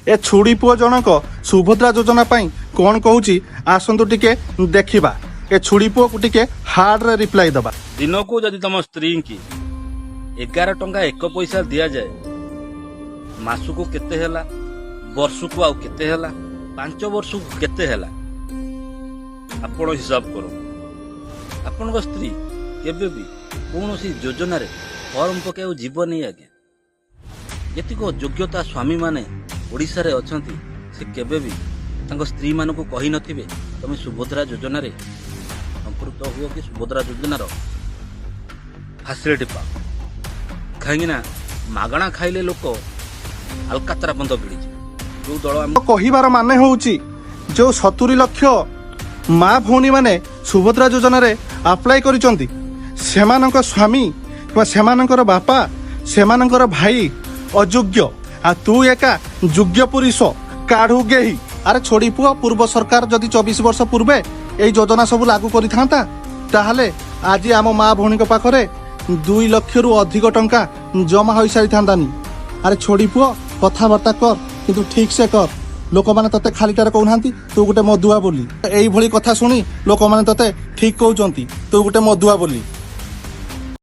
ए छुड़ी पुओ जनक सुभद्रा योजना पाई कौन कहूची आसतु टिके देखिबा। ए छुड़ी पुओ को टिके हार्ड रे रिप्लाई दबा। दिन को जदि तुम स्त्री की 11 टंका 1 पैसा दिया जाए मासु को केते हैला वर्ष को आउ केते हैला 5 वर्ष को केते हैला आपण हिसाब करो। आपण स्त्री केबे भी कौन सी योजना रे फॉर्म पकाउ जीवन आगे ये योग्यता स्वामी माने ओडिशा रे अछंती से केबे भी तांको स्त्री मान को कही नथिबे तुम सुभद्रा योजना रे संपर्क हुआ कि सुभद्रा योजना रो फैसिलिटी पाओ कहीं मागणा खाइले लोक अलकातरा बंद भिड़ी जो दल कहिबार माने होउची जो 70 लाख माँ भौणी माने सुभद्रा योजना रे अप्लाई करिसंती सेमानक स्वामी वा सेमानकर बापा सेमानकर भाई अयोग्य आ तू एका योग्य पुरुष काढ़ू गेही। अरे छोड़ी पुआ पूर्व सरकार जदि 24 वर्ष पूर्वे ए योजना सब लागू करि थांता ताहले आज आम माँ भौणी पाखरे 2 लाख रु अधिक टंका जमा होई सारी थांदानी। अरे छोड़ी पुआ कथबार्ता कर किंतु ठीक से कर। लोक माने तते खालीटारे कहउनांती तू गुटे मधुआ बोली एई भली कथा सुनी लोक माने तते ठीक कहउचंती तू गुटे मधुआ बोली।